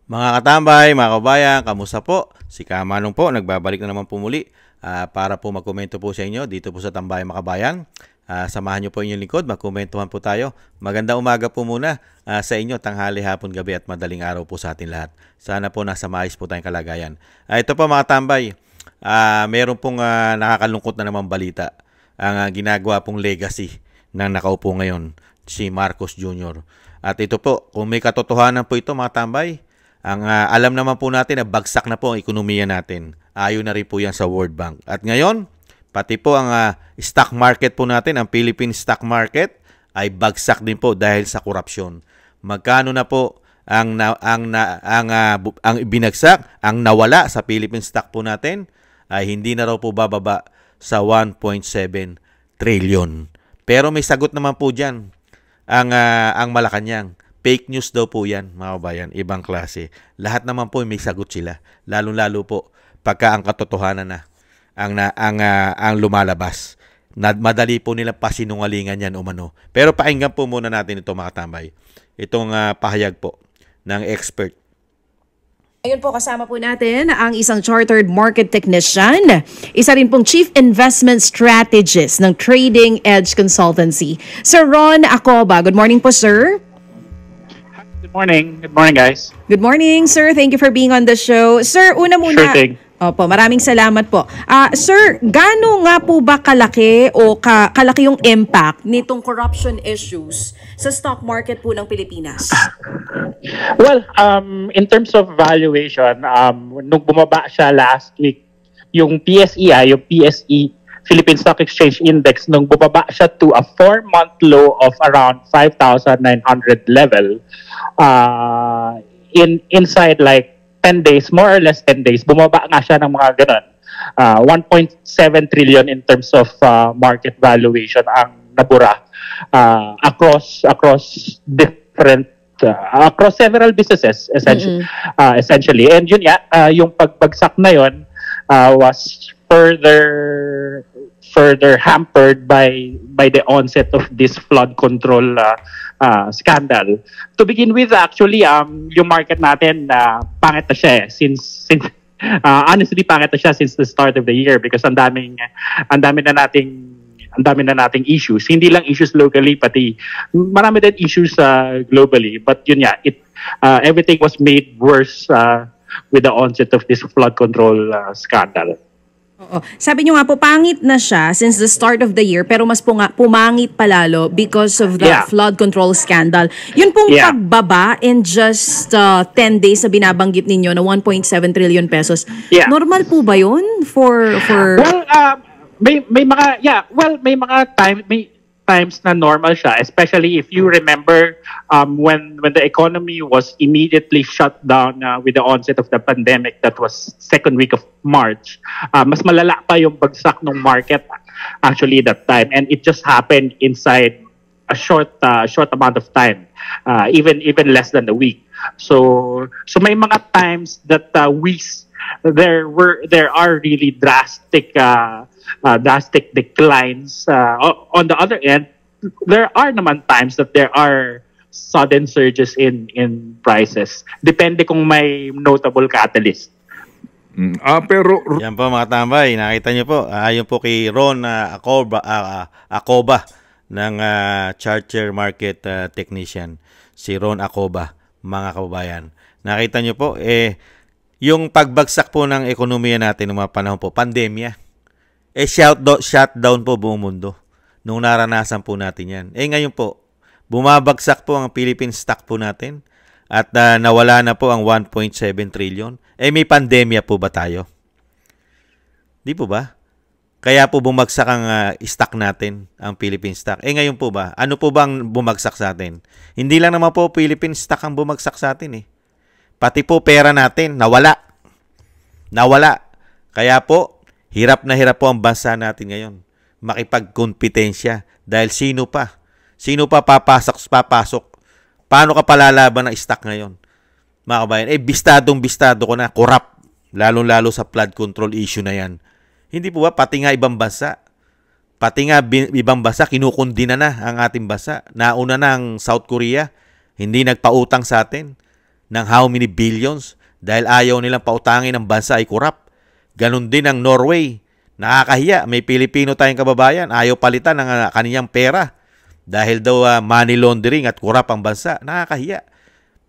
Mga katambay, mga kabayan, kamusta po? Si Kamanong po, nagbabalik na naman po muli para po magkomento po sa inyo dito po sa Tambay Makabayan. Samahan niyo po inyong lingkod, magkomentuhan po tayo. Maganda umaga po muna sa inyo, tanghali, hapon, gabi at madaling araw po sa atin lahat. Sana po nasa maayos po tayong kalagayan. Ito po mga tambay, meron pong nakakalungkot na naman balita. Ang ginagawa pong legacy ng nakaupo ngayon, si Marcos Jr. At ito po, kung may katotohanan po ito mga tambay, alam naman po natin na bagsak na po ang ekonomiya natin. Ayon na rin po yan sa World Bank. At ngayon, pati po ang stock market po natin, ang Philippine stock market, ay bagsak din po dahil sa korupsyon. Magkano na po ang binagsak, ang nawala sa Philippine stock po natin, ay hindi na raw po bababa sa 1.7 trillion. Pero may sagot naman po dyan ang Malacanang. Fake news daw po yan, mga kabayan, ibang klase. Lahat naman po may sagot sila, lalong-lalo po pagka ang katotohanan na ang lumalabas. Madali po nilang pasinungalingan yan umano. Pero pakinggan po muna natin ito mga tambay. Itong pahayag po ng expert. Ngayon po kasama po natin ang isang chartered market technician, isa rin pong chief investment strategist ng Trading Edge Consultancy, Sir Ron Acoba. Good morning po, sir. Good morning. Good morning, guys. Good morning, sir. Thank you for being on the show. Sir, una muna. Sure thing. Opo, maraming salamat po. Sir, gaano nga po ba kalaki o kalaki yung impact nitong corruption issues sa stock market po ng Pilipinas? Well, in terms of valuation, nung bumaba siya last week, yung PSE, Philippine Stock Exchange Index, nung bumaba siya to a 4-month low of around 5,900 level, inside like 10 days, more or less 10 days, bumaba nga siya ng mga ganun. 1.7 trillion in terms of market valuation ang nabura across different across several businesses essentially. And yun yung pagbagsak na yun was further hampered by the onset of this flood control scandal. To begin with, actually, yung market natin pangit na siya since honestly pangit na siya since the start of the year because ang dami na nating issues. Hindi lang issues locally, pati marami din issues globally. But yun everything was made worse with the onset of this flood control scandal. Oo. Sabi niyo nga po, pangit na siya since the start of the year, pero mas pumangit palalo because of the flood control scandal. Yun pong pagbaba in just 10 days na binabanggit ninyo na 1.7 trillion pesos. Normal po ba yun? Well, may mga times na normal siya, especially if you remember when the economy was immediately shut down with the onset of the pandemic. That was second week of March. Mas malala pa yung bagsak ng market actually that time, and it just happened inside a short amount of time, even less than a week. So may mga times that there are really drastic declines. On the other end, there are naman times that there are sudden surges in prices. Depende kung may notable catalyst. Pero yan po mga tambay, nakita niyo po, ayon po kay Ron Acoba ng Charter Market Technician, si Ron Acoba, mga kababayan. Nakita niyo po, yung pagbagsak po ng ekonomiya natin ng mga panahon po, pandemya, shutdown po buong mundo nung naranasan po natin yan. Ngayon po, bumabagsak po ang Philippine stock po natin at nawala na po ang 1.7 trillion. May pandemya po ba tayo? Di po ba? Kaya po bumagsak ang stock natin, ang Philippine stock. Ngayon po ba? Ano po bang bumagsak sa atin? Hindi lang naman po Philippine stock ang bumagsak sa atin Pati po pera natin, nawala. Kaya po, hirap na hirap po ang bansa natin ngayon. Makipagkompetensya. Dahil sino pa papasok. Paano ka palalaban ng stock ngayon? Mga kabayan, bistado ko na, corrupt. Lalo-lalo sa flood control issue na yan. Hindi po ba, pati nga ibang bansa, kinukundina na ang ating bansa. Nauna na ang South Korea, hindi nagpautang sa atin. ng how many billions dahil ayaw nilang pautangin ng bansa ay kurap. Ganon din ang Norway. Nakakahiya, may Pilipino tayong kababayan, ayaw palitan ng kaniyang pera dahil daw money laundering at kurap ang bansa. Nakakahiya.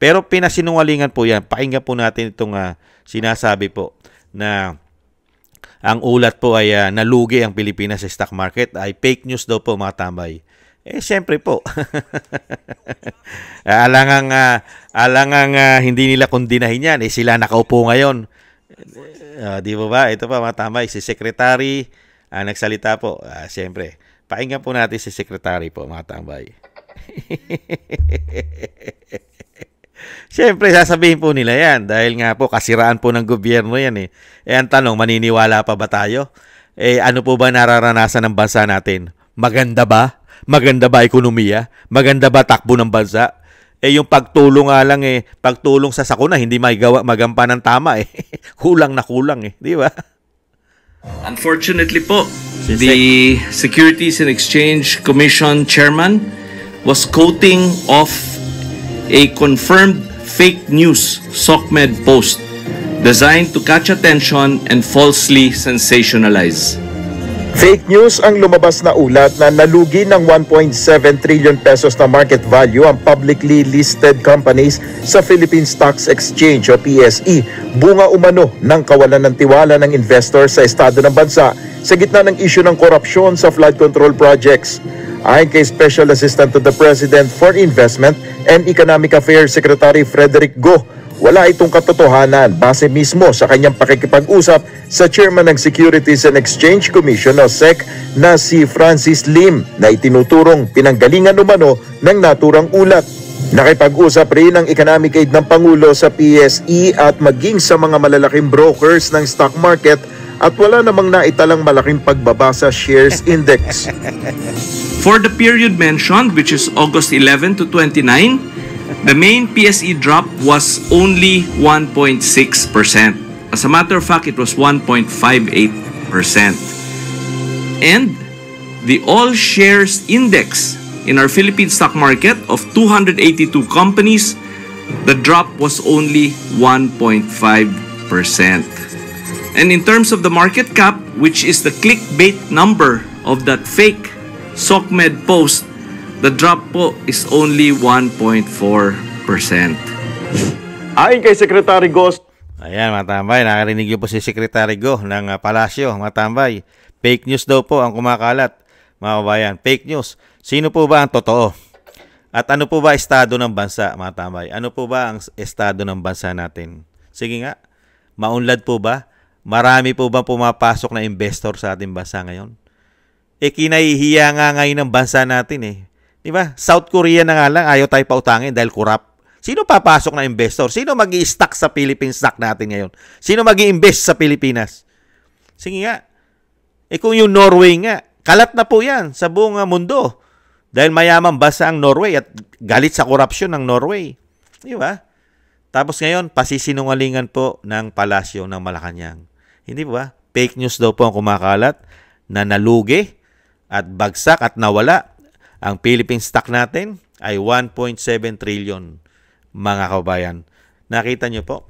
Pero pinasinungalingan po yan. Pakinggan po natin itong sinasabi po na ang ulat po ay nalugi ang Pilipinas sa stock market ay fake news daw po mga tambay. Siyempre po. alangang hindi nila kundinahin yan. Sila nakaupo ngayon. Di ba? Ito pa mga tambay. Si Secretary nagsalita po. Siyempre. Pakinggan po natin si Secretary po mga tambay. Siyempre, sasabihin po nila yan. Dahil nga po, kasiraan po ng gobyerno yan . Ang tanong, maniniwala pa ba tayo? Ano po ba nararanasan ng bansa natin? Maganda ba? Maganda ba ekonomiya? Maganda ba takbo ng bansa? Yung pagtulong nga lang pagtulong sa sakuna, hindi magampan ng tama Kulang na kulang di ba? Unfortunately po, the Securities and Exchange Commission chairman was quoting off a confirmed fake news SOCMED post designed to catch attention and falsely sensationalize. Fake news ang lumabas na ulat na nalugi ng 1.7 trillion pesos na market value ang publicly listed companies sa Philippine Stocks Exchange o PSE. Bunga umano ng kawalan ng tiwala ng investor sa estado ng bansa sa gitna ng issue ng korupsyon sa flood control projects. Ayon kay Special Assistant to the President for Investment and Economic Affairs Secretary Frederick Go, wala itong katotohanan base mismo sa kanyang pakikipag-usap sa Chairman ng Securities and Exchange Commission o SEC na si Francis Lim na itinuturong pinanggalingan umano ng naturang ulat. Nakipag-usap rin ang economic aid ng Pangulo sa PSE at maging sa mga malalaking brokers ng stock market at wala namang naitalang malaking pagbaba sa shares index. For the period mentioned, which is August 11 to 29, the main PSE drop was only 1.6%. As a matter of fact, it was 1.58%. And the all shares index in our Philippine stock market of 282 companies, the drop was only 1.5%. And in terms of the market cap, which is the clickbait number of that fake SOCMED post, the drop po is only 1.4%. Ayon kay Secretary Ghost, ayan mga tambay, nakarinig niyo po si Secretary Go ng Palasyo, mga tambay. Fake news daw po ang kumakalat, mga kabayan. Fake news. Sino po ba ang totoo? At ano po ba estado ng bansa, mga tambay? Ano po ba ang estado ng bansa natin? Sige nga, maunlad po ba? Marami po ba pumapasok na investor sa ating bansa ngayon? Kinahihiya nga ngayon ng bansa natin Di ba? South Korea na nga lang, ayaw tayo pautangin dahil kurap. Sino papasok na investor? Sino mag-i-stock sa Philippine stock natin ngayon? Sino mag-i-invest sa Pilipinas? Sige nga. Kung yung Norway nga, kalat na po yan sa buong mundo. Dahil mayaman bansa ang Norway at galit sa korupsyon ng Norway. Di ba? Tapos ngayon, pasisinungalingan po ng Palasyo ng Malacanang. Hindi ba? Fake news daw po ang kumakalat na nalugi at bagsak at nawala. Ang Philippine stock natin ay 1.7 trillion, mga kabayan. Nakita nyo po,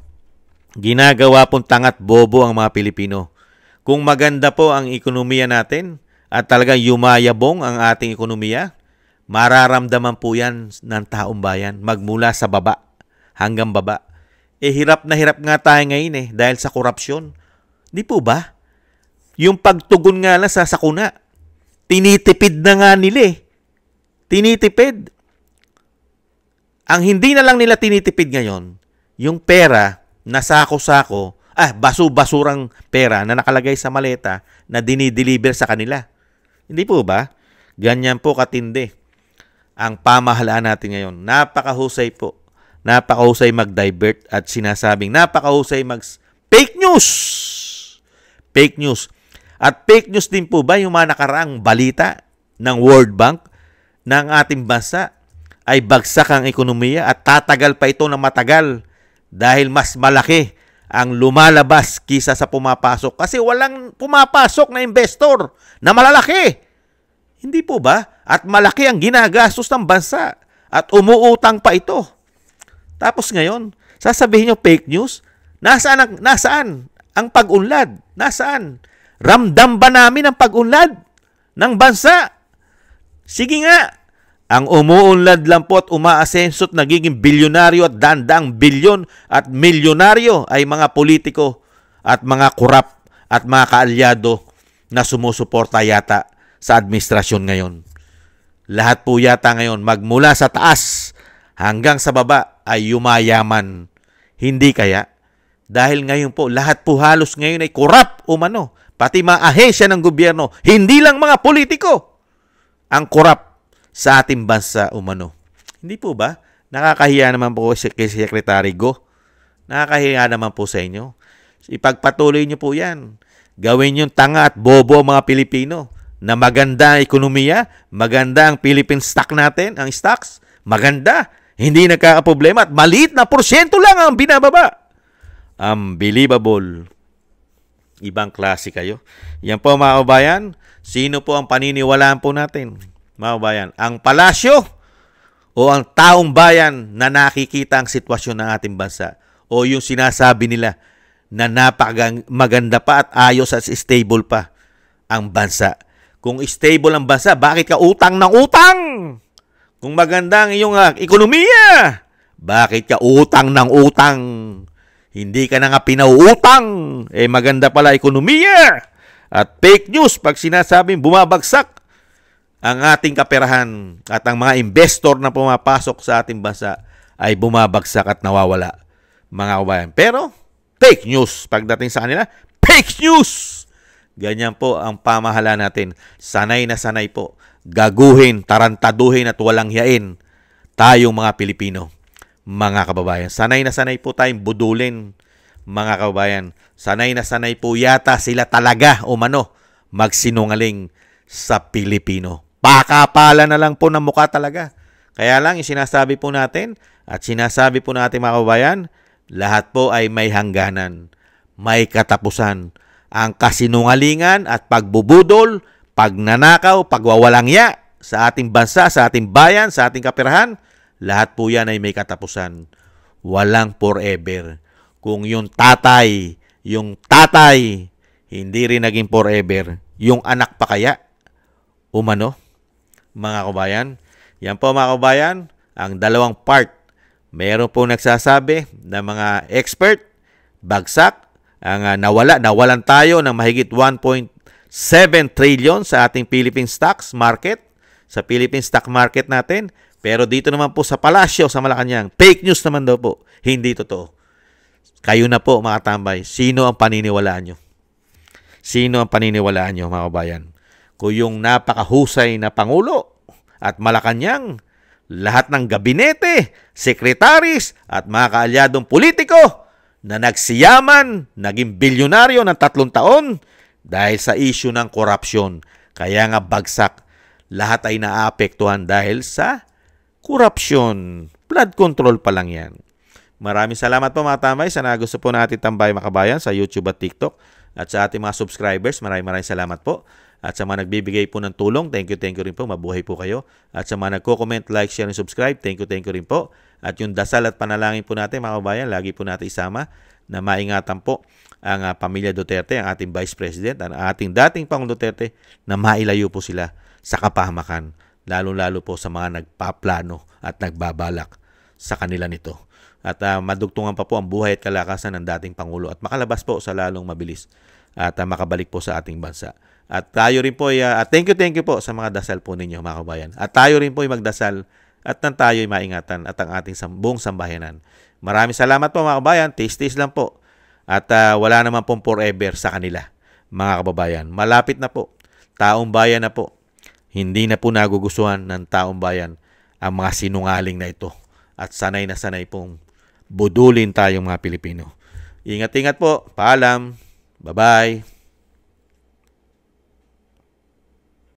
ginagawa pong tangat bobo ang mga Pilipino. Kung maganda po ang ekonomiya natin at talagang yumayabong ang ating ekonomiya, mararamdaman po yan ng taong bayan magmula sa baba hanggang baba. Hirap na hirap nga tayo ngayon dahil sa korupsyon. Di po ba? Yung pagtugon nga lang sa sakuna, tinitipid na nga nila Tinitipid. Ang hindi na lang nila tinitipid ngayon, yung pera na sako-sako, basurang pera na nakalagay sa maleta na dinideliver sa kanila. Hindi po ba? Ganyan po katindi ang pamahalaan natin ngayon. Napakahusay po. Napakahusay mag-divert at sinasabing napakahusay fake news. Fake news. At fake news din po ba yung mga nakaraang balita ng World Bank ng ating bansa ay bagsak ang ekonomiya at tatagal pa ito na matagal dahil mas malaki ang lumalabas kisa sa pumapasok kasi walang pumapasok na investor na malalaki. Hindi po ba? At malaki ang ginagastos ng bansa at umuutang pa ito. Tapos ngayon, Sasabihin nyo fake news? Nasaan ang pag-unlad? Nasaan? Ramdam ba namin ang pag-unlad ng bansa? Sige nga. Ang umuunlad lang po at umaasenso at nagiging bilyonaryo at dandang bilyon at milyonaryo ay mga politiko at mga korap at mga kaalyado na sumusuporta yata sa administrasyon ngayon. Lahat po yata ngayon magmula sa taas hanggang sa baba ay yumayaman. Hindi kaya? Dahil ngayon po, lahat po halos ngayon ay korap umano. Pati mga ahensya ng gobyerno, hindi lang mga politiko ang korap sa ating bansa umano. Hindi po ba? Nakakahiya naman po kay Secretary Go. Nakakahiya naman po sa inyo. Ipagpatuloy nyo po yan. Gawin yung tanga at bobo mga Pilipino na maganda ang ekonomiya, maganda ang Philippine stock natin, ang stocks, maganda. Hindi nagkakaproblema at maliit na porsyento lang ang binababa. Unbelievable. Ibang klase kayo. Yan po mga kabayan. Sino po ang paniniwalaan po natin? Mga kabayan, ang palasyo o ang taong bayan na nakikita ang sitwasyon ng ating bansa o yung sinasabi nila na napakaganda pa at ayos at stable pa ang bansa. Kung stable ang bansa, bakit ka utang ng utang? Kung maganda ang iyong ekonomiya, bakit ka utang ng utang? Hindi ka na nga pinauutang. Maganda pala ekonomiya. At fake news pag sinasabing bumabagsak ang ating kaperahan at ang mga investor na pumapasok sa ating bansa ay bumabagsak at nawawala, mga kabayan. Pero, fake news. Pagdating sa kanila, fake news! Ganyan po ang pamahalaan natin. Sanay na sanay po. Gaguhin, tarantaduhin at walang hiyain tayong mga Pilipino, mga kababayan. Sanay na sanay po tayong budulin, mga kababayan. Sanay na sanay po yata sila talaga umano magsinungaling sa Pilipino. Pakapala na lang po ng mukha talaga. Kaya lang, yung sinasabi po natin at sinasabi po natin mga kababayan, lahat po ay may hangganan, may katapusan. Ang kasinungalingan at pagbubudol, pagnanakaw, pagwawalangya sa ating bansa, sa ating bayan, sa ating kaperahan, lahat po yan ay may katapusan. Walang forever. Kung yung tatay, hindi rin naging forever, yung anak pa kaya, umano, mga kabayan. Yan po mga kabayan, ang dalawang part. Meron po nagsasabi na mga expert, bagsak, ang nawalan tayo ng mahigit 1.7 trillion sa ating Philippine stocks market, sa Philippine stock market natin. Pero dito naman po sa Palasyo, sa Malacanang, fake news naman daw po. Hindi totoo. Kayo na po mga tambay, sino ang paniniwalaan nyo? Sino ang paniniwalaan nyo mga kabayan? Kung yung napakahusay na Pangulo at Malacanang, lahat ng gabinete, sekretaris at mga kaalyadong politiko na nagsiyaman, naging bilyonaryo ng 3 taon dahil sa issue ng korupsyon. Kaya nga bagsak. Lahat ay naaapektuhan dahil sa korupsyon. Flood control pa lang yan. Maraming salamat po mga tambay sa nagusto po natin tambay makabayan sa YouTube at TikTok. At sa ating mga subscribers, maraming salamat po. At sa mga nagbibigay po ng tulong, thank you rin po. Mabuhay po kayo. At sa mga nagko-comment, like, share, and subscribe, thank you rin po. At yung dasal at panalangin po natin mga kabayan, lagi po natin isama na maingatan po ang pamilya Duterte, ang ating Vice President, ang ating dating Pangulong Duterte na mailayo po sila sa kapahamakan, lalo-lalo po sa mga nagpaplano at nagbabalak sa kanila nito. At madugtungan pa po ang buhay at kalakasan ng dating Pangulo at makalabas po sa lalong mabilis at makabalik po sa ating bansa. At tayo rin po, thank you po sa mga dasal po ninyo mga kabayan. At tayo rin po ay magdasal at nang tayo ay maingatan at ang ating buong sambayanan. Maraming salamat po mga kabayan. Taste lang po. At wala naman pong forever sa kanila mga kababayan. Malapit na po. Taong bayan na po. Hindi na po nagugustuhan ng taong bayan ang mga sinungaling na ito. At sanay na sanay pong budulin tayong mga Pilipino. Ingat-ingat po. Paalam. Bye-bye.